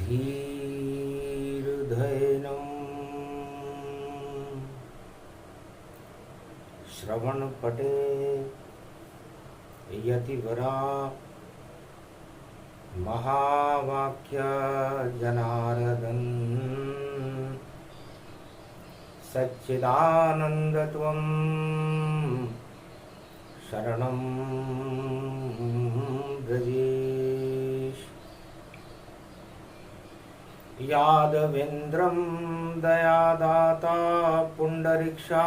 धीर्धैनं श्रवणपटे यतिवरा महावाक्य जनार्दन सच्चिदानन्दत्वं शरणं व्रजेश। यादवेन्द्रं दयादाता पुण्डरीक्षा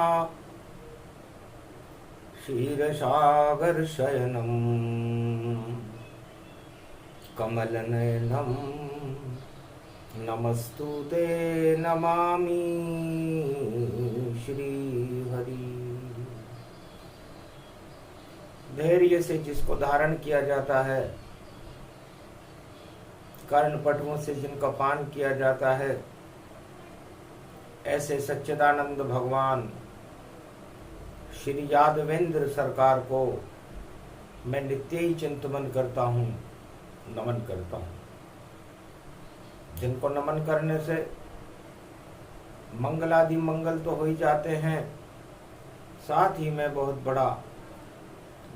क्षीरसागरशयनं कमलनयनं नमस्तुते नमामि श्रीहरि। धैर्य से जिसको धारण किया जाता है, कर्णपटुओं से जिनका पान किया जाता है, ऐसे सच्चिदानंद भगवान श्री यादवेंद्र सरकार को मैं नित्य ही चिंतन करता हूँ, नमन करता हूँ। जिनको नमन करने से मंगलादि मंगल तो हो ही जाते हैं, साथ ही में बहुत बड़ा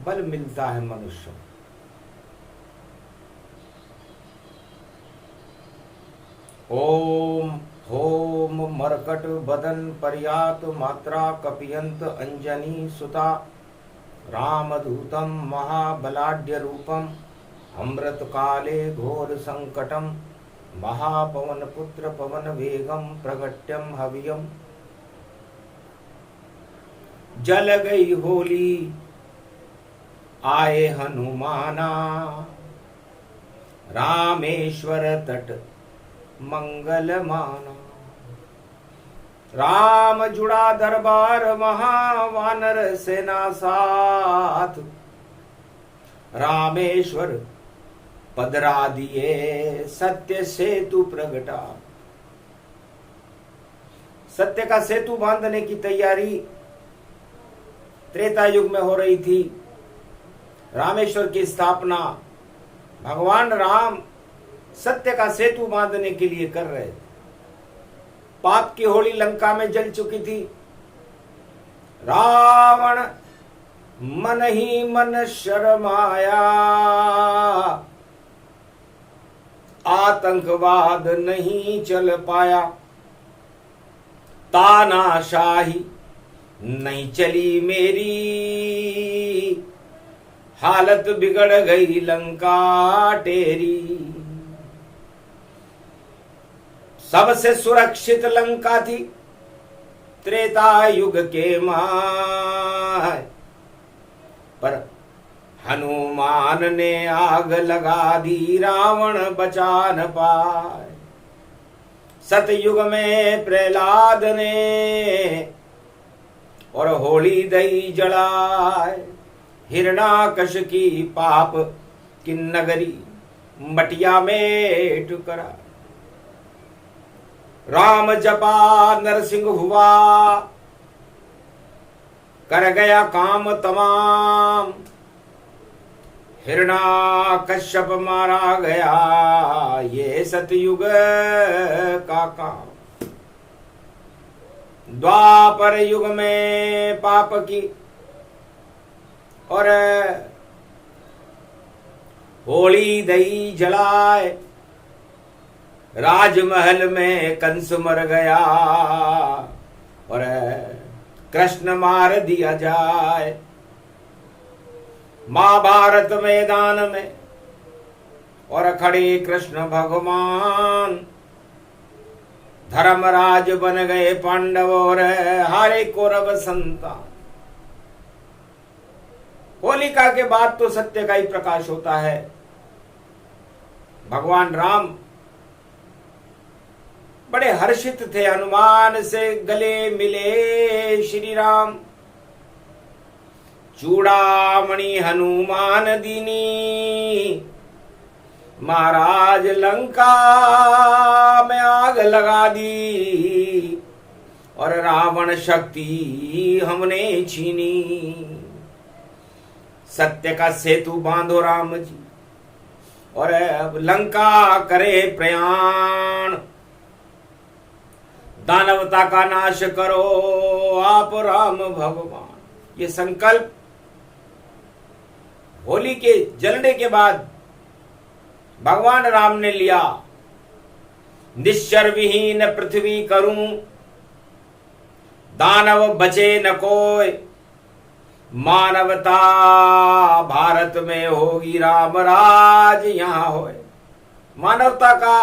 बल मिलता है मनुष्य। ओम होम मरकट बदन पर्यात मात्रा कपियंत अंजनी सुता रामदूतम महाबलाढ्य रूपम अमृत काले घोर संकटम महापवन पुत्र पवन वेगम प्रगट्यम हवियम। जल गई होली आए हनुमाना रामेश्वर तट मंगल माना। राम जुड़ा दरबार महावानर सेना साथ रामेश्वर पधरा दिए सत्य सेतु प्रगटा। सत्य का सेतु बांधने की तैयारी त्रेता युग में हो रही थी। रामेश्वर की स्थापना भगवान राम सत्य का सेतु बांधने के लिए कर रहे थे। पाप की होली लंका में जल चुकी थी। रावण मन ही मन शर्माया, आतंकवाद नहीं चल पाया, तानाशाही नहीं चली मेरी, हालत बिगड़ गई लंका टेरी। सबसे सुरक्षित लंका थी त्रेता युग के माय, पर हनुमान ने आग लगा दी, रावण बचा न पाए। सतयुग में प्रहलाद ने और होली दई जलाए, हिरणाकश की पाप की नगरी मटिया में टुकरा। राम जपा नरसिंह हुआ, कर गया काम तमाम, हिरणाकश्यप मारा गया, ये सतयुग का काम। द्वापर युग में पाप की और होली दही जलाए, राजमहल में कंस मर गया और कृष्ण मार दिया जाए। महाभारत मैदान में और खड़े कृष्ण भगवान, धर्मराज बन गए पांडव और हारे कौरव संतान। होलिका के बाद तो सत्य का ही प्रकाश होता है। भगवान राम बड़े हर्षित थे, हनुमान से गले मिले श्री राम। चूड़ामणि हनुमान दीनी, महाराज लंका में आग लगा दी और रावण शक्ति हमने छीनी। सत्य का सेतु बांधो राम जी, और अब लंका करे प्रयाण, दानवता का नाश करो आप राम भगवान। ये संकल्प होली के जलने के बाद भगवान राम ने लिया। निश्चर विहीन पृथ्वी करूं, दानव बचे न कोय, मानवता भारत में होगी राम राज यहां होए। मानवता का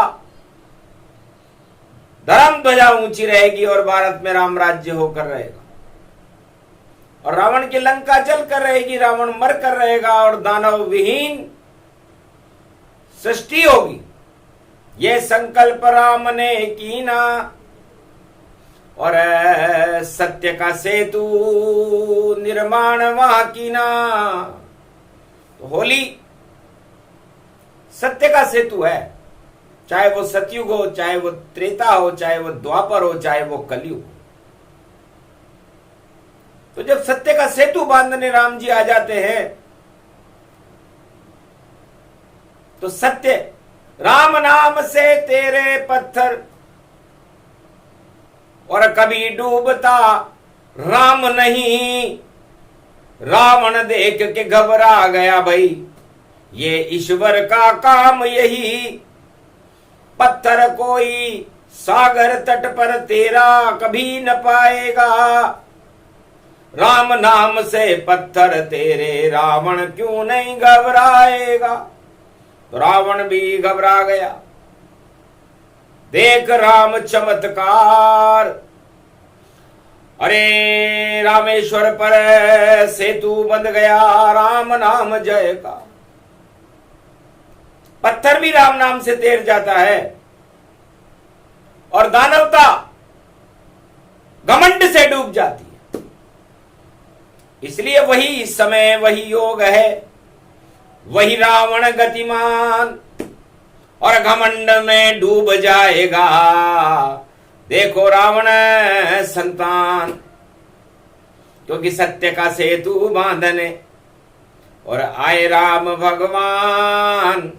धर्म ध्वजा ऊंची रहेगी और भारत में राम राज्य होकर रहेगा, और रावण की लंका जल कर रहेगी, रावण मर कर रहेगा और दानव विहीन सृष्टि होगी। ये संकल्प राम ने कीना और सत्य का सेतु निर्माण वहां कीना। तो होली सत्य का सेतु है, चाहे वो सतयुग हो, चाहे वो त्रेता हो, चाहे वो द्वापर हो, चाहे वो कलयुग हो। तो जब सत्य का सेतु बांधने राम जी आ जाते हैं तो सत्य राम नाम से तेरे पत्थर, और कभी डूबता राम नहीं, रावण देख के घबरा गया भाई, ये ईश्वर का काम यही, पत्थर कोई सागर तट पर तेरा कभी न पाएगा, राम नाम से पत्थर तेरे रावण क्यों नहीं घबराएगा। तो रावण भी घबरा गया। देख राम चमत्कार, अरे रामेश्वर पर सेतु बंध गया राम नाम जय का। पत्थर भी राम नाम से तैर जाता है और दानवता घमंड से डूब जाती है। इसलिए वही समय, वही योग है, वही रावण गतिमान और घमंड में डूब जाएगा। देखो रावण संतान, क्योंकि सत्य का सेतु बांधने और आए राम भगवान,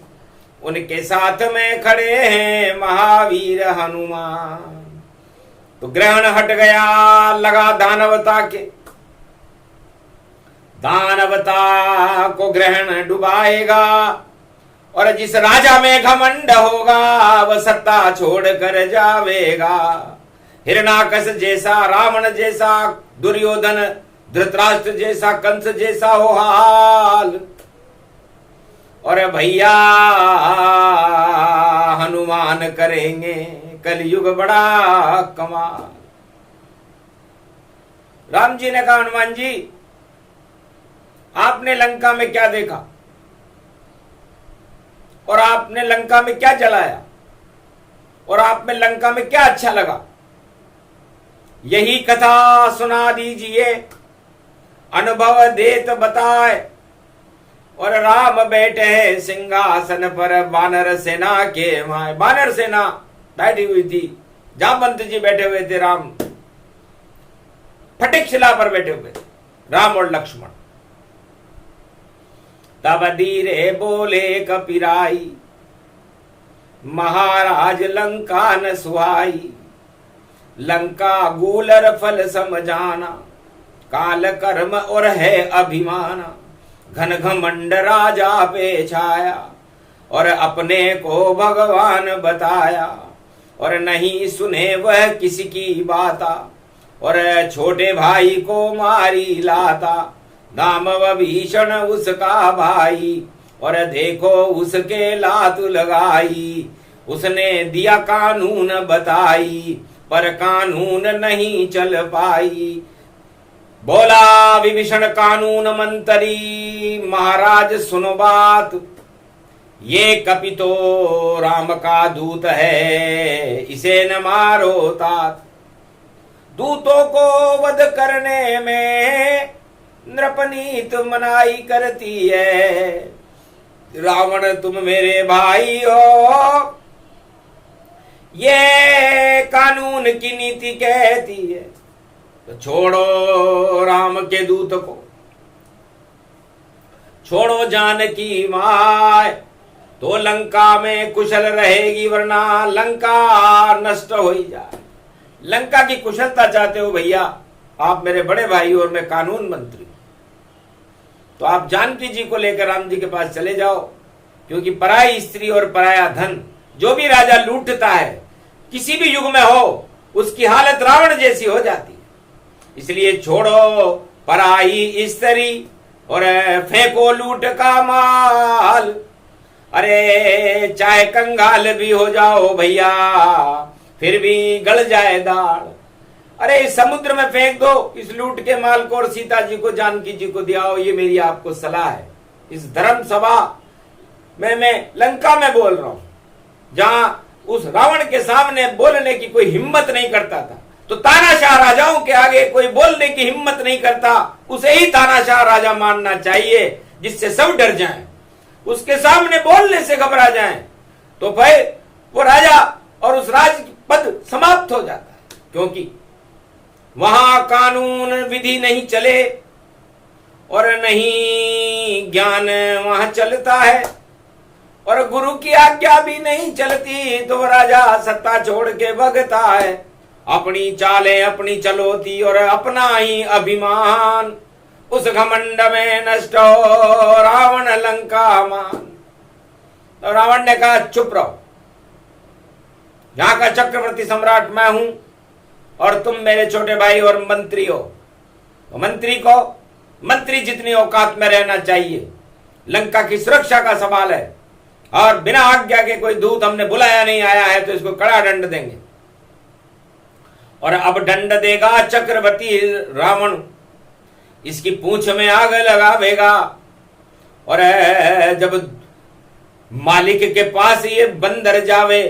उनके साथ में खड़े हैं महावीर हनुमान। तो ग्रहण हट गया, लगा दानवता के, दानवता को ग्रहण डुबाएगा और जिस राजा में घमंड होगा वह सत्ता छोड़ कर जावेगा। हिरणाकश जैसा, रावण जैसा, दुर्योधन धृतराष्ट्र जैसा, कंस जैसा हो हाल, और भैया हनुमान करेंगे कलयुग बड़ा कमाल। राम जी ने कहा, हनुमान जी आपने लंका में क्या देखा और आपने लंका में क्या जलाया और आप में लंका में क्या अच्छा लगा, यही कथा सुना दीजिए, अनुभव देत बताए। और राम बैठे हैं सिंहासन पर, वानर सेना के माए। वानर सेना बैठी हुई थी, जामवंत जी बैठे हुए थे, राम फटिक शिला पर बैठे हुए थे, राम और लक्ष्मण। तब धीरे बोले कपिराई, महाराज लंका न सुहाई, लंका गूलर फल समझाना, काल कर्म और है अभिमाना, घन घमंड राजा पे छाया, और अपने को भगवान बताया, और नहीं सुने वह किसी की बाता, और छोटे भाई को मारी लाता, दामव भीषण उसका भाई, और देखो उसके लात लगाई, उसने दिया कानून बताई, पर कानून नहीं चल पाई। बोला विभीषण कानून मंत्री, महाराज सुनो बात, ये कपि तो राम का दूत है, इसे न मारो तात। दूतों को वध करने में नृपनीत मनाई करती है, रावण तुम मेरे भाई हो, ये कानून की नीति कहती है। तो छोड़ो राम के दूत को, छोड़ो जानकी माय, तो लंका में कुशल रहेगी, वरना लंका नष्ट हो ही जाए। लंका की कुशलता चाहते हो भैया, आप मेरे बड़े भाई और मैं कानून मंत्री, तो आप जानकी जी को लेकर राम जी के पास चले जाओ, क्योंकि पराई स्त्री और पराया धन जो भी राजा लूटता है किसी भी युग में हो, उसकी हालत रावण जैसी हो जाती है। इसलिए छोड़ो पराई स्त्री और फेंको लूट का माल। अरे चाहे कंगाल भी हो जाओ भैया, फिर भी गल जाए दाल। अरे इस समुद्र में फेंक दो इस लूट के माल को और सीता जी को, जानकी जी को दियाओ। ये मेरी आपको सलाह है। इस धर्म सभा में मैं लंका में बोल रहा हूं, जहां उस रावण के सामने बोलने की कोई हिम्मत नहीं करता था, तो तानाशाह राजाओं के आगे कोई बोलने की हिम्मत नहीं करता, उसे ही तानाशाह राजा मानना चाहिए, जिससे सब डर जाएं, उसके सामने बोलने से घबरा जाएं, तो भाई वो राजा और उस राज पद समाप्त हो जाता है। क्योंकि वहां कानून विधि नहीं चले और नहीं ज्ञान वहां चलता है, और गुरु की आज्ञा भी नहीं चलती, तो राजा सत्ता छोड़ के भगता है। अपनी चालें अपनी चलोती और अपना ही अभिमान, उस घमंड में नष्ट हो रावण लंका मान। तो रावण ने कहा चुप रहो, यहां का चक्रवर्ती सम्राट मैं हूं और तुम मेरे छोटे भाई और मंत्री हो। तो मंत्री को मंत्री जितनी औकात में रहना चाहिए। लंका की सुरक्षा का सवाल है और बिना आज्ञा के कोई दूत हमने बुलाया नहीं आया है, तो इसको कड़ा दंड देंगे। और अब दंड देगा चक्रवर्ती रावण, इसकी पूंछ में आग लगावेगा। और जब मालिक के पास ये बंदर जावे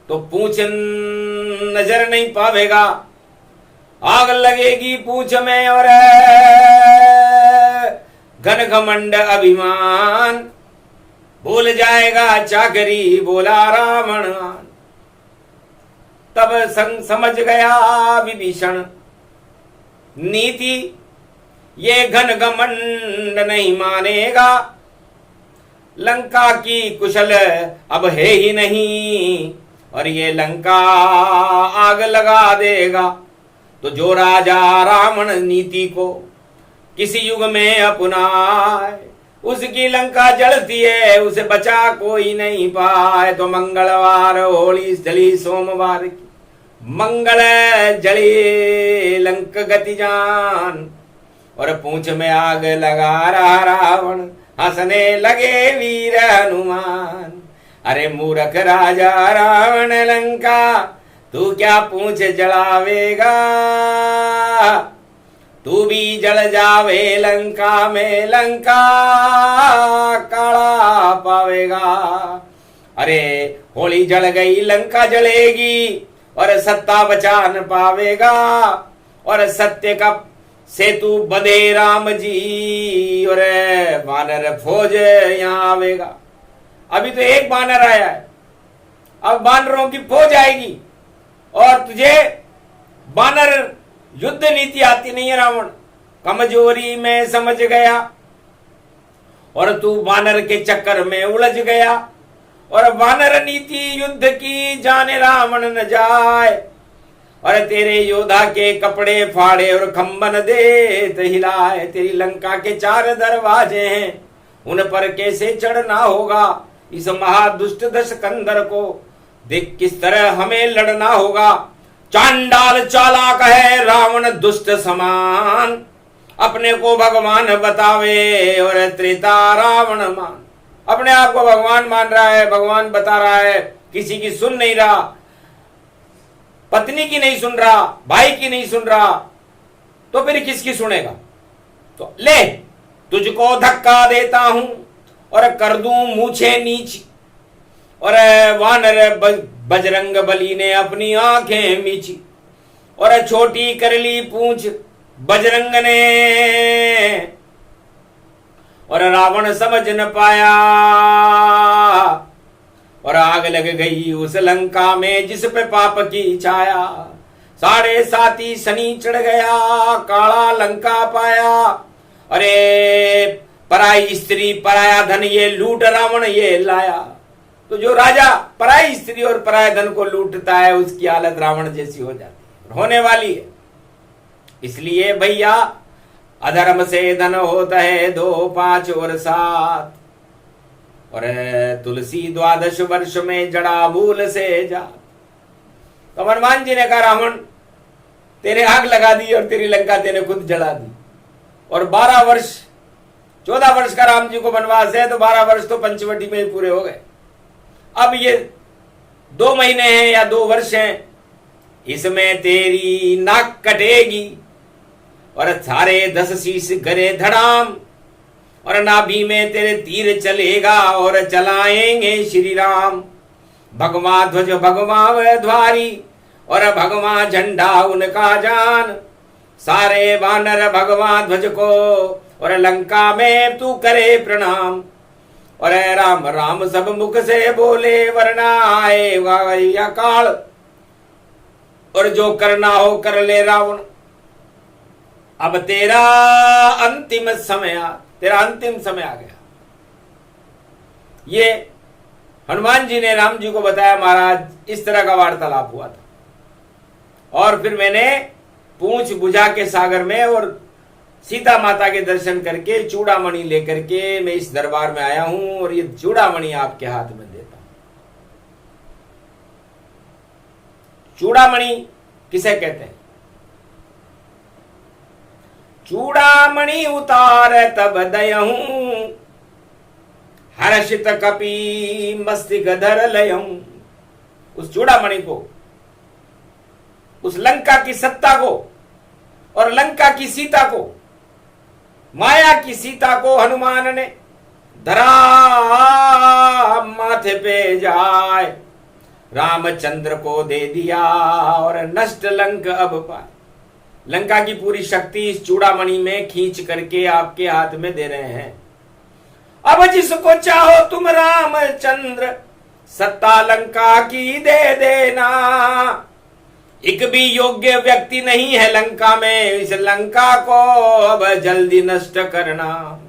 तो पूंछ नजर नहीं पावेगा, आग लगेगी पूंछ में। और घन घमंड अभिमान, भूल जाएगा चाकरी बोला रावण। तब समझ गया विभीषण नीति, ये घन घमंड नहीं मानेगा। लंका की कुशल अब है ही नहीं, और ये लंका आग लगा देगा। तो जो राजा रावण नीति को किसी युग में अपनाए, उसकी लंका जलती है, उसे बचा कोई नहीं पाए। तो मंगलवार होली चली सोमवार की, मंगल जली लंक गति जान। और पूंछ में आग लगा रहा रावण, हंसने लगे वीर हनुमान। अरे मूर्ख राजा रावण लंका, तू क्या पूंछ जलावेगा, तू भी जल जावे लंका में, लंका काला पावेगा। अरे होली जल गई लंका जलेगी, और सत्ता बचा न पावेगा। और सत्य का सेतु बंधे राम जी, और वानर फौज यहाँ आवेगा। अभी तो एक बानर आया है, अब बानरों की फौज आएगी। और तुझे बानर युद्ध नीति आती नहीं है रावण, कमजोरी में समझ गया, और तू बानर के चक्कर में उलझ गया। और वानर नीति युद्ध की जाने रावण न जाए। और तेरे योद्धा के कपड़े फाड़े और खंबन दे हिलाए। तेरी लंका के 4 दरवाजे हैं, उन पर कैसे चढ़ना होगा। इस महादुष्ट दशकंदर को देख किस तरह हमें लड़ना होगा। चांडाल चालाक है रावण दुष्ट समान, अपने को भगवान बतावे और त्रेता रावण मान। अपने आप को भगवान मान रहा है, भगवान बता रहा है, किसी की सुन नहीं रहा, पत्नी की नहीं सुन रहा, भाई की नहीं सुन रहा, तो फिर किसकी सुनेगा। तो ले तुझको धक्का देता हूं और कर दूं मूछे नीच। और वानर बजरंग बली ने अपनी आंखें मीची, और छोटी कर ली पूंछ बजरंग ने। और रावण समझ न पाया, और आग लग गई उस लंका में जिस पे पाप की छाया। 7.5 शनि चढ़ गया, काला लंका पाया। अरे पराई स्त्री पराया धन ये लूट रावण ये लाया। तो जो राजा पराई स्त्री और पराया धन को लूटता है उसकी हालत रावण जैसी हो जाती है, होने वाली है। इसलिए भैया अधर्म से धन होता है 2, 5 और 7, और तुलसी 12 वर्ष में जड़ा मूल से जा। तो हनुमान जी ने कहा रावण तेरे आग लगा दी और तेरी लंका तेने खुद जला दी, और 12 वर्ष 14 वर्ष का राम जी को वनवास है, तो 12 वर्ष तो पंचवटी में ही पूरे हो गए। अब ये 2 महीने हैं या 2 वर्ष हैं, इसमें तेरी नाक कटेगी और सारे 10 शीश गरे धड़ाम, और नाभि में तेरे तीर चलेगा और चलाएंगे श्री राम। भगवा ध्वज भगवा ध्वारी और भगवा झंडा उनका जान, सारे वानर भगवा ध्वज को और लंका में तू करे प्रणाम। और राम राम सब मुख से बोले वरना आएगा या काल, और जो करना हो कर ले रावण। अब तेरा अंतिम समय आ गया। ये हनुमान जी ने राम जी को बताया महाराज इस तरह का वार्तालाप हुआ था, और फिर मैंने पूंछ बुझा के सागर में और सीता माता के दर्शन करके चूड़ामणि लेकर के मैं इस दरबार में आया हूं, और ये चूड़ामणि आपके हाथ में देता हूं। चूड़ामणि किसे कहते हैं? चूड़ामणि उतार तब दयहूं, हर्षित कपि मस्तिक धर लयहूं। उस चूड़ामणि को, उस लंका की सत्ता को और लंका की सीता को, माया की सीता को हनुमान ने धरा माथे पे जाए, रामचंद्र को दे दिया और नष्ट लंक अब पाए। लंका की पूरी शक्ति इस चूड़ामणि में खींच करके आपके हाथ में दे रहे हैं। अब जिसको चाहो तुम रामचंद्र सत्ता लंका की दे देना। एक भी योग्य व्यक्ति नहीं है लंका में, इस लंका को अब जल्दी नष्ट करना।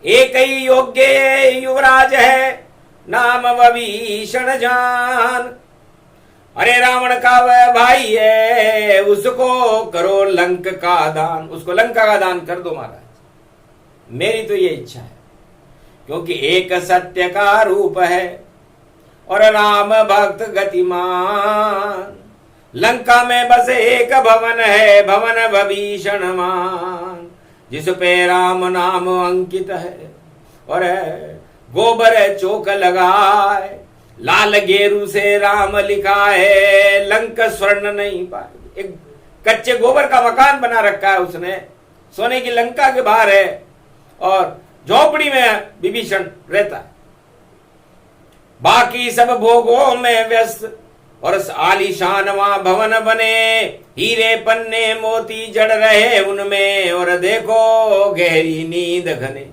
एक ही योग्य युवराज है, नाम विभीषण जान। अरे रावण का वह भाई है, उसको करो लंक का दान, उसको लंका का दान कर दो महाराज। मेरी तो ये इच्छा है, क्योंकि एक सत्य का रूप है और राम भक्त गतिमान। लंका में बस एक भवन है, भवन विभीषण मान, जिस पे राम नाम अंकित है। और गोबर चौक लगाए, लाल गेरू से राम लिखा है, लंक स्वर्ण नहीं पाए। एक कच्चे गोबर का मकान बना रखा है उसने, सोने की लंका के बाहर है, और झोपड़ी में विभीषण रहता है। बाकी सब भोगों में व्यस्त, और आलीशान वहां भवन बने, हीरे पन्ने मोती जड़ रहे उनमें, और देखो गहरी नींद घने।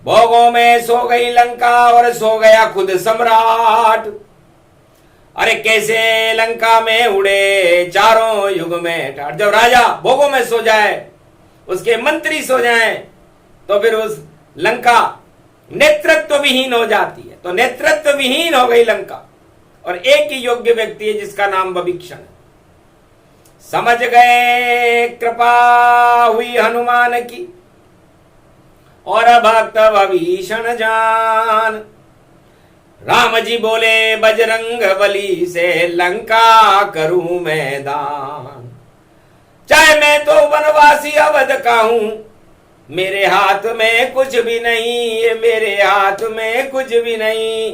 भोगों में सो गई लंका और सो गया खुद सम्राट। अरे कैसे लंका में उड़े चारों युग में ठाट। जब राजा भोगों में सो जाए, उसके मंत्री सो जाएं, तो फिर उस लंका नेतृत्व विहीन हो जाती है। तो नेतृत्व विहीन हो गई लंका, और एक ही योग्य व्यक्ति है जिसका नाम विभीषण है। समझ गए कृपा हुई हनुमान की, और भक्त विभीषण जान। राम जी बोले बजरंग बली से लंका करूं मैदान। चाहे मैं तो वनवासी अवध का हूं, मेरे हाथ में कुछ भी नहीं, मेरे हाथ में कुछ भी नहीं।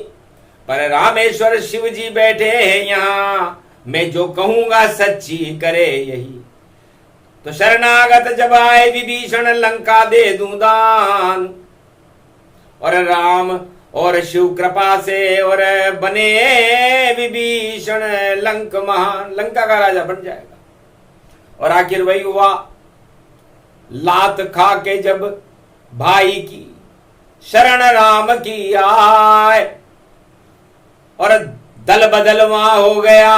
पर रामेश्वर शिव जी बैठे हैं यहाँ, मैं जो कहूंगा सच्ची करे यही। तो शरणागत जब आए विभीषण लंका दे दूं दान। और राम और शिव कृपा से और बने विभीषण लंक महान, लंका का राजा बन जाएगा। और आखिर वही हुआ, लात खा के जब भाई की शरण राम की आए, और दल बदल वहां हो गया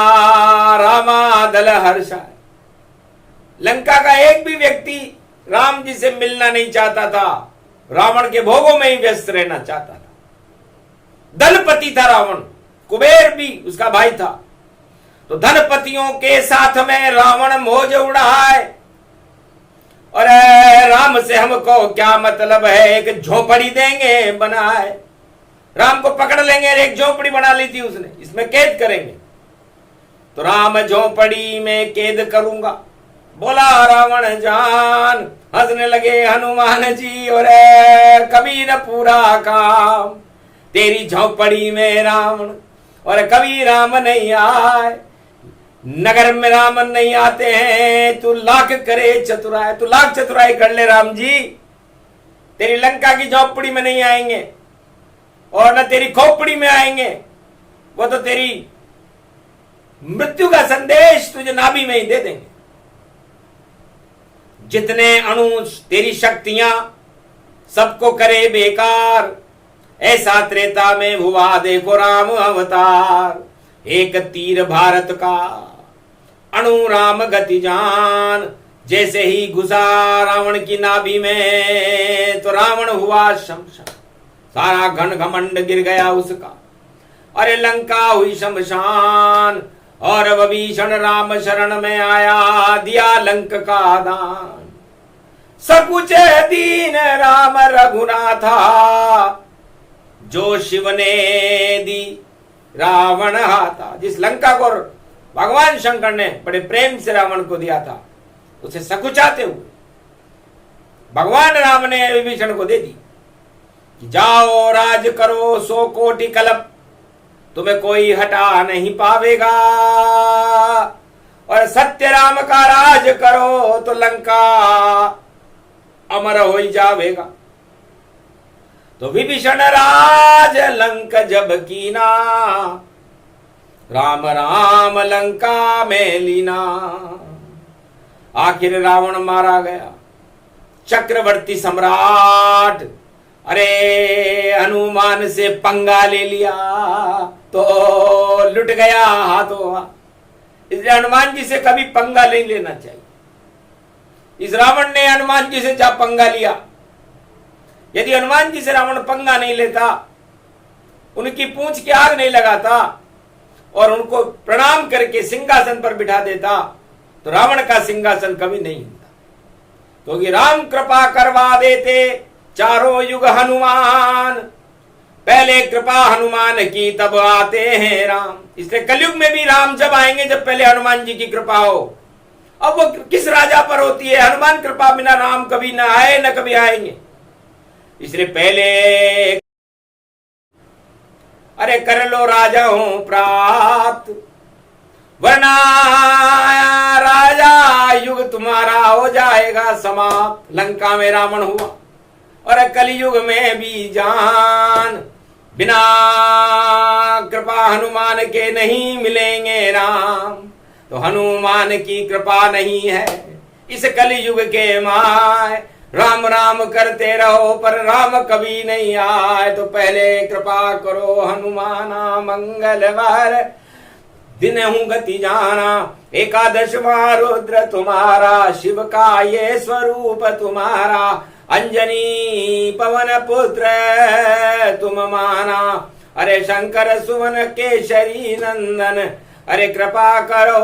रामा दल हर्षाए। लंका का एक भी व्यक्ति राम जी से मिलना नहीं चाहता था, रावण के भोगों में ही व्यस्त रहना चाहता था। धनपति था रावण, कुबेर भी उसका भाई था। तो धनपतियों के साथ में रावण मौज उड़ाए। और राम से हमको क्या मतलब है, एक झोपड़ी देंगे बनाए। राम को पकड़ लेंगे, एक झोपड़ी बना ली थी उसने, इसमें कैद करेंगे। तो राम झोपड़ी में कैद करूंगा, बोला रावण जान। हंसने लगे हनुमान जी, और कभी न पूरा काम, तेरी झोपड़ी में रावण और कभी राम नहीं आए। नगर में राम नहीं आते हैं, तू लाख करे चतुराई, तू लाख चतुराई कर ले राम जी, तेरी लंका की झोपड़ी में नहीं आएंगे और न तेरी खोपड़ी में आएंगे। वो तो तेरी मृत्यु का संदेश तुझे नाभि में ही दे देंगे। जितने अणु तेरी शक्तियां सबको करे बेकार, ऐसा त्रेता में हुआ देखो राम अवतार। एक तीर भारत का अणु राम गति जान, जैसे ही घुसा रावण की नाभि में तो रावण हुआ शमशान। सारा घन घमंड गिर गया उसका, अरे लंका हुई शमशान। और विभीषण राम शरण में आया, दिया लंक का दान। सकुच दीन राम रघुनाथा, जो शिव ने दी रावण हाथा। जिस लंका को भगवान शंकर ने बड़े प्रेम से रावण को दिया था, उसे सकुचाते हुए भगवान राम ने विभीषण को दे दी कि जाओ राज करो 100 कोटि कल्प, तुम्हें कोई हटा नहीं पावेगा। और सत्य राम का राज करो तो लंका अमर हो ही जावेगा। तो विभीषण राज लंक जब कीना, राम राम लंका में लीना। आखिर रावण मारा गया, चक्रवर्ती सम्राट अरे हनुमान से पंगा ले लिया तो लुट गया हाथों हाथ। इसलिए हनुमान जी से कभी पंगा नहीं लेना चाहिए। इस रावण ने हनुमान जी से जा पंगा लिया। यदि हनुमान जी से रावण पंगा नहीं लेता, उनकी पूंछ की आग नहीं लगाता और उनको प्रणाम करके सिंहासन पर बिठा देता, तो रावण का सिंहासन कभी नहीं हिलता। क्योंकि राम कृपा करवा देते चारों युग हनुमान, पहले कृपा हनुमान की तब आते हैं राम। इसलिए कलयुग में भी राम जब आएंगे जब पहले हनुमान जी की कृपा हो। अब वो किस राजा पर होती है, हनुमान कृपा बिना राम कभी ना आए न कभी आएंगे। इसलिए पहले अरे कर लो राजा हो प्राप्त, वरना राजा युग तुम्हारा हो जाएगा समाप्त। लंका में रावण हुआ और कलयुग में भी जान, बिना कृपा हनुमान के नहीं मिलेंगे राम। तो हनुमान की कृपा नहीं है इस कलयुग के माय, राम राम करते रहो पर राम कभी नहीं आए। तो पहले कृपा करो हनुमाना, मंगलवार दिन हूं गति जाना। एकादशवां रुद्र तुम्हारा, शिव का ये स्वरूप तुम्हारा। अंजनी पवन पुत्र तुम माना, अरे शंकर सुवन केशरी नंदन। अरे कृपा करो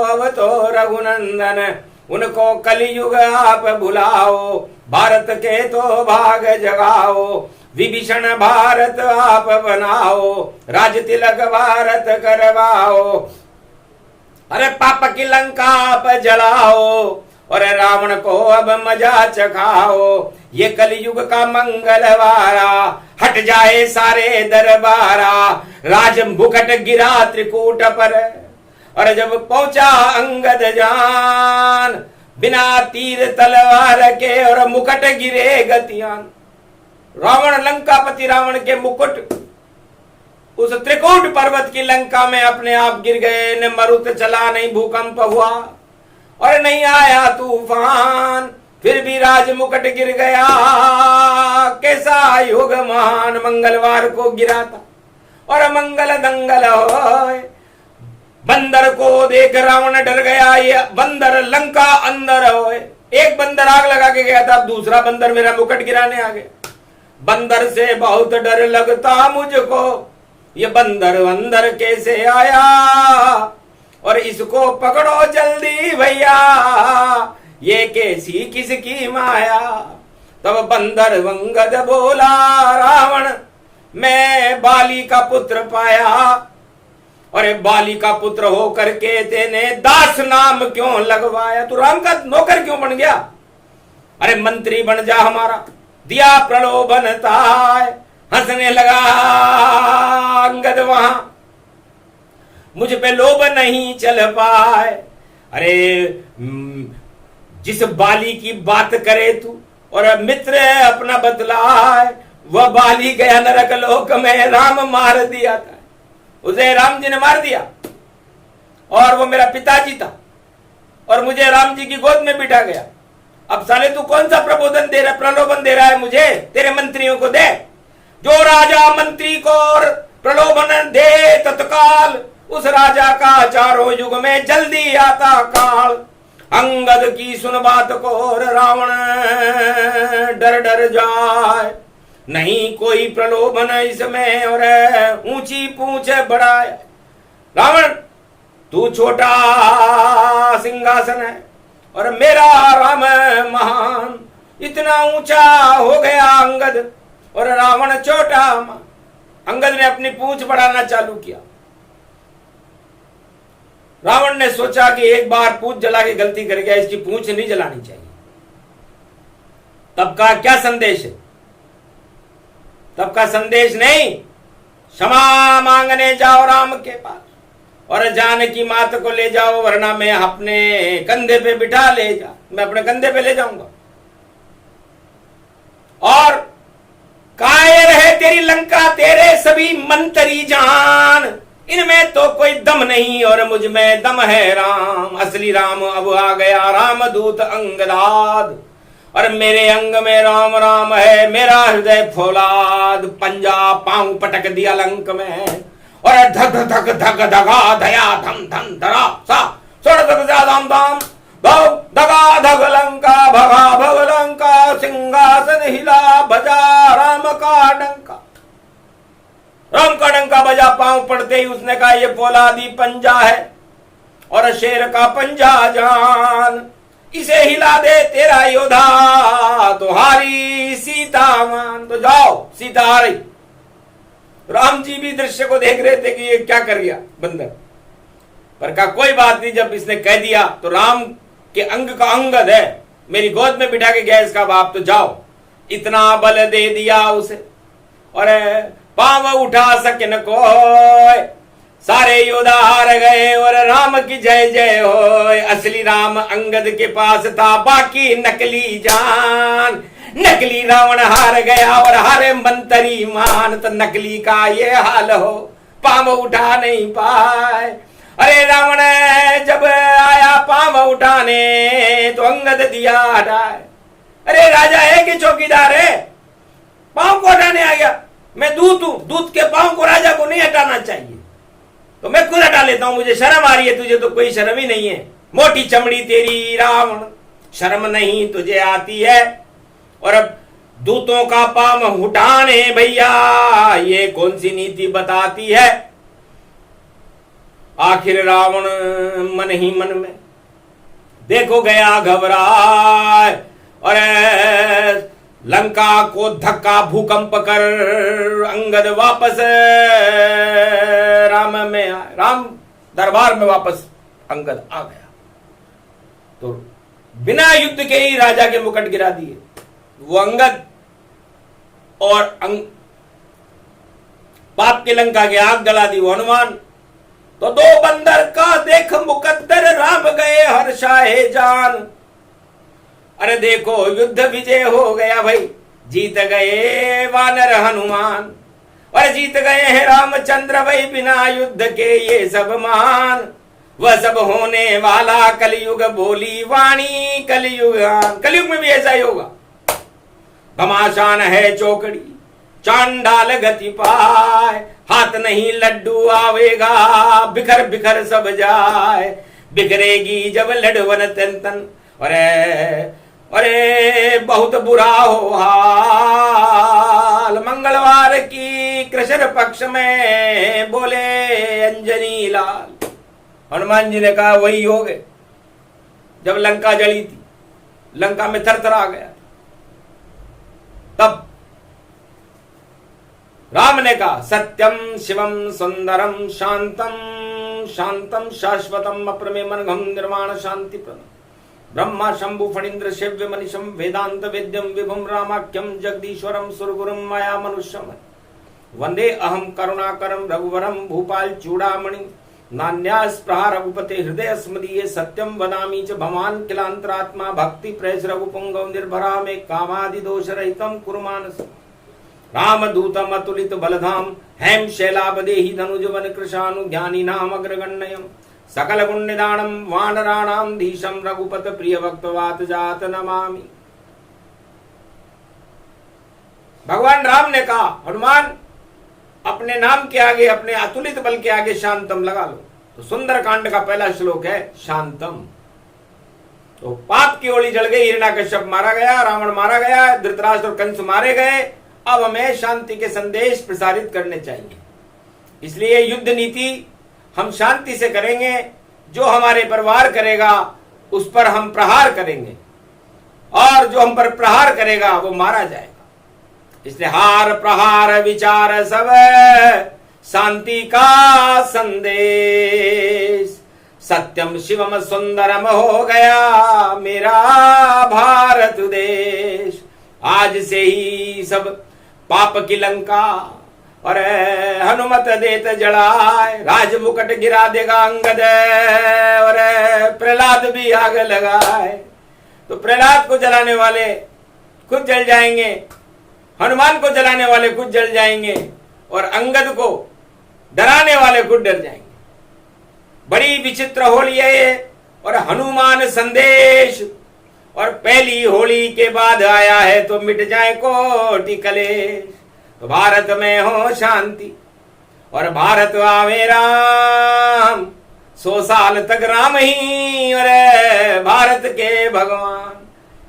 अब तो रघुनंदन, उनको कलयुग आप भुलाओ, भारत के तो भाग जगाओ। विभीषण भारत आप बनाओ, राज तिलक भारत करवाओ। अरे पाप की लंका आप जलाओ और रावण को अब मजा चखाओ। ये कलयुग का मंगलवारा, हट जाए सारे दरबारा। राज मुकुट गिरा त्रिकूट पर, और जब पहुंचा अंगद जान, बिना तीर तलवार के और मुकुट गिरे गतियान। रावण लंकापति रावण के मुकुट उस त्रिकूट पर्वत की लंका में अपने आप गिर गए। न मरुत चला, नहीं भूकंप हुआ और नहीं आया तूफान, फिर भी राज मुकुट गिर गया। कैसा युग महान, मंगलवार को गिरा था और मंगल दंगल होए। बंदर को देख रावण डर गया, ये बंदर लंका अंदर होए। एक बंदर आग लगा के गया था, अब दूसरा बंदर मेरा मुकुट गिराने आ गया। बंदर से बहुत डर लगता मुझको, ये बंदर अंदर कैसे आया, और इसको पकड़ो जल्दी भैया, ये कैसी किसकी माया। तब बंदर अंगद बोला, रावण मैं बाली का पुत्र पाया, अरे बाली का पुत्र होकर के तेने दास नाम क्यों लगवाया, तू राम का नौकर क्यों बन गया, अरे मंत्री बन जा हमारा, दिया प्रलोभनता। हंसने लगा अंगद वहां, मुझ पे लोभ नहीं चल पाए। अरे जिस बाली की बात करे तू और मित्र अपना बतलाए, वह बाली गया नरक लोक में, राम मार दिया था उसे, राम जी ने मार दिया, और वो मेरा पिताजी था और मुझे राम जी की गोद में बिठा गया। अब साले तू कौन सा प्रबोधन दे रहा, प्रलोभन दे रहा है मुझे, तेरे मंत्रियों को दे, जो राजा मंत्री को प्रलोभन दे तत्काल, उस राजा का चारों युग में जल्दी आता काल। अंगद की सुन बात को और रावण डर डर जाए, नहीं कोई प्रलोभन इसमें, और ऊंची पूंछ बढ़ाए। रावण तू छोटा सिंहासन है और मेरा राम महान, इतना ऊंचा हो गया अंगद और रावण छोटा। अंगद ने अपनी पूंछ बढ़ाना चालू किया। रावण ने सोचा कि एक बार पूंछ जला के गलती कर गया, इसकी पूंछ नहीं जलानी चाहिए। तब का क्या संदेश है, तब का संदेश नहीं, क्षमा मांगने जाओ राम के पास और जानकी मात को ले जाओ, वरना मैं अपने कंधे पे बिठा ले जा, मैं अपने कंधे पे ले जाऊंगा। और कायर है तेरी लंका, तेरे सभी मंत्री जान, इनमें तो कोई दम नहीं और मुझ में दम है राम। असली राम अब आ गया, रामदूत अंगदाद, और मेरे अंग में राम राम है, मेरा हृदय फौलाद। पंजा पांव पटक दिया लंक में, और धक धक धक धगा धया धम धम धरा सा सोड़ धक धाम धाम धगा धग लंका, भगा भग लंका, सिंहासन हिला, बजा राम का डंका। राम का डंका बजा, पांव पड़ते ही उसने कहा ये फौलादी पंजा है और शेर का पंजा जान, इसे हिला दे तेरा योद्धा तो हारी सीता मान। तो जाओ, सीता आ रही। राम जी भी दृश्य को देख रहे थे कि ये क्या कर गया बंदर, पर कहा कोई बात नहीं, जब इसने कह दिया तो राम के अंग का अंगद है, मेरी गोद में बिठा के गया इसका बाप, तो जाओ। इतना बल दे दिया उसे और पांव उठा सके न कोई, सारे योद्धा हार गए और राम की जय जय हो। असली राम अंगद के पास था, बाकी नकली जान, नकली रावण हार गया और हारे मंत्री मान। तो नकली का ये हाल हो, पांव उठा नहीं पाए। अरे रावण जब आया पांव उठाने तो अंगद दिया हटाए। अरे राजा है कि चौकीदार है, पांव को हटाने आ गया। मैं दूत हूं, दूत के पांव को राजा को नहीं हटाना चाहिए, तो मैं खुद हटा लेता हूं, मुझे शर्म आ रही है, तुझे तो कोई शर्म ही नहीं है। मोटी चमड़ी तेरी रावण, शर्म नहीं तुझे आती है, और अब दूतों का पांव उठाने भैया ये कौन सी नीति बताती है। आखिर रावण मन ही मन में देखो गया घबराए, और लंका को धक्का भूकंप कर अंगद वापस राम में आए, राम दरबार में वापस अंगद आ गया। तो बिना युद्ध के ही राजा के मुकुट गिरा दिए वो अंगद, और पाप की लंका की आग जला दी वो हनुमान। तो दो बंदर का देख मुकद्दर, राम गए हर्षाए जान। अरे देखो युद्ध विजय हो गया भाई, जीत गए वानर हनुमान, और जीत गए हैं रामचंद्र भाई, बिना युद्ध के ये सब मान। वह सब होने वाला कलयुग बोली वाणी, कलयुग कलयुग में भी ऐसा ही होगा। घमासान है चौकड़ी चांडाल गति पाए, हाथ नहीं लड्डू आवेगा, बिखर बिखर सब जाए। बिखरेगी जब लड़वन तन तन, अरे अरे बहुत बुरा हो हाल। मंगलवार की कृष्ण पक्ष में बोले अंजनी लाल। हनुमान जी ने कहा वही हो गए जब लंका जली थी, लंका में थरथर आ गया। तब राम ने कहा सत्यम शिवम सुंदरम शांतम शांतम शाश्वतम अप्रमेयमनघम निर्वाण शांति प्रदम ब्रह्मा शंभु फणीन्द्र शिव्य मनीषम वेदांत वेद्यम विभुम रामाख्यम जगदीश्वरम सुरगुरुम माया मनुष्यम वंदे अहम करुणाकरम रघुवरम भूपाल चूड़ामणि नान्यास्पृहा रघुपते हृदय स्मदीये सत्यम वदामि च भवान किलांतरात्मा भक्ति प्रेस रघुपुंगव निर्भरा में कामादि दोष रहितम कुरुमानस रामदूतम अतुलित बलधाम हेम शैलाबदेहि धनुजवन कृशानु ज्ञानी नाम अग्रगण्यम सकल गुण निदानम वानराणाम धीशम रघुपत प्रिय भक्तवात जात नमामि। भगवान राम ने कहा हनुमान अपने नाम के आगे, अपने अतुलित बल के आगे शांतम लगा लो। तो सुंदर कांड का पहला श्लोक है शांतम। तो पाप की होली जल गई, हिरण्याकश्यप मारा गया, रावण मारा गया, धृतराष्ट्र और कंस मारे गए। अब हमें शांति के संदेश प्रसारित करने चाहिए। इसलिए युद्ध नीति हम शांति से करेंगे। जो हमारे पर वार करेगा उस पर हम प्रहार करेंगे, और जो हम पर प्रहार करेगा वो मारा जाएगा। इसलिए हार प्रहार विचार सब शांति का संदेश। सत्यम शिवम सुंदरम हो गया मेरा भारत देश। आज से ही सब पाप की लंका और हनुमत देत जड़ाए। राज मुकुट गिरा देगा अंगद और प्रहलाद भी आग लगाए। तो प्रहलाद को जलाने वाले खुद जल जाएंगे, हनुमान को जलाने वाले खुद जल जाएंगे, और अंगद को डराने वाले खुद डर जाएंगे। बड़ी विचित्र होली है ये, और हनुमान संदेश। और पहली होली के बाद आया है तो मिट जाए कोटि कलेश। तो भारत में हो शांति और भारत आवे राम। 100 साल तक राम ही और भारत के भगवान।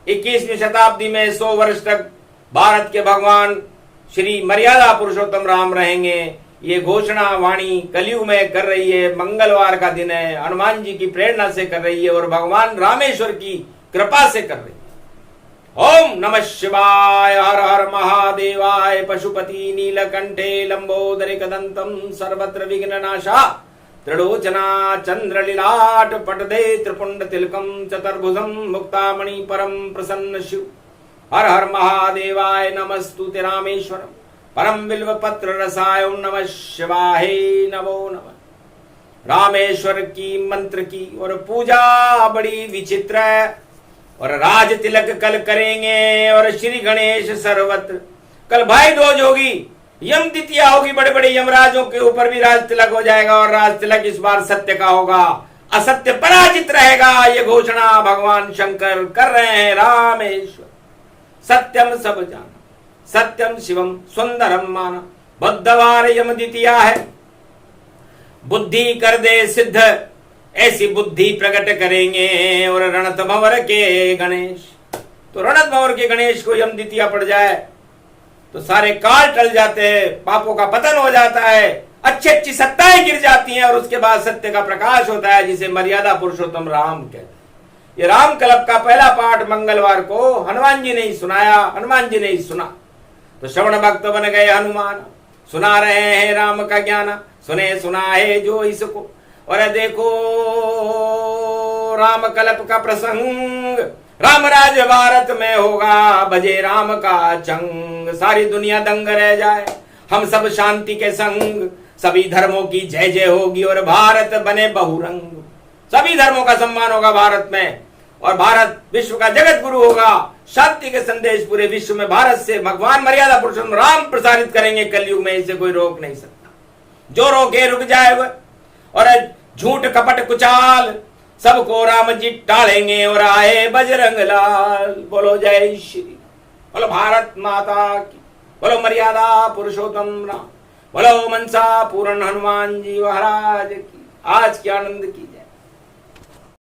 21वीं शताब्दी में 100 वर्ष तक भारत के भगवान श्री मर्यादा पुरुषोत्तम राम रहेंगे। ये घोषणा वाणी कलयुग में कर रही है। मंगलवार का दिन है, हनुमान जी की प्रेरणा से कर रही है और भगवान रामेश्वर की कृपा से कर रही है। ओम नमः शिवाय। हर हर महादेवाय। पशुपति नीलकंठे लंबोदरी कदंतम सर्वत्र विघ्ननाशा त्रिलोचना चंद्रलीलाट पटदे त्रिपुंड तिलकम चतुर्भुजम मुक्तामणि परम प्रसन्न शिव। हर हर महादेवाय। नमस्तुते रामेश्वरम परम बिल्व पत्र रसाय। ओम नमः शिवाय। नमो नमः। रामेश्वर की मंत्र की और पूजा बड़ी विचित्र है। और राज तिलक कल करेंगे और श्री गणेश सर्वत्र। कल भाई दूज होगी, यम द्वितीया होगी, बड़े बड़े यमराजों के ऊपर भी राज तिलक हो जाएगा। और राज तिलक इस बार सत्य का होगा, असत्य पराजित रहेगा। ये घोषणा भगवान शंकर कर रहे हैं। रामेश्वर सत्यम सब जाना, सत्यम शिवम सुंदरम माना। बुद्धवार यम द्वितीया है, बुद्धि कर दे सिद्ध ऐसी बुद्धि प्रकट करेंगे। और रणत भंवर के गणेश, तो रणत भंवर के गणेश को यम द्वितीया पड़ जाए तो सारे काल टल जाते हैं, पापों का पतन हो जाता है, अच्छी अच्छी सत्ताएं गिर जाती हैं, और उसके बाद सत्य का प्रकाश होता है, जिसे मर्यादा पुरुषोत्तम राम कहते हैं। ये राम कल्प का पहला पाठ मंगलवार को हनुमान जी ने ही सुनाया, हनुमान जी ने ही सुना। तो श्रवण भक्त बन गए हनुमान, सुना रहे हैं राम का ज्ञान। सुने सुना है जो इसको, और देखो राम कल्प का प्रसंग। राम राज भारत में होगा, बजे राम का चंग। सारी दुनिया दंग रह जाए, हम सब शांति के संग। सभी धर्मों की जय जय होगी और भारत बने बहुरंग। सभी धर्मों का सम्मान होगा भारत में, और भारत विश्व का जगत गुरु होगा। शांति के संदेश पूरे विश्व में भारत से भगवान मर्यादा पुरुषोत्तम राम प्रसारित करेंगे कलयुग में। इसे कोई रोक नहीं सकता। जो रोके रुक जाए वह, और झूठ कपट कुचाल सबको राम जी टालेंगे। और आए बजरंग लाल। बोलो जय श्री, बोलो भारत माता की, बोलो मर्यादा पुरुषोत्तम राम, बोलो मनसा पूर्ण हनुमान जी महाराज की। आज के आनंद की जय।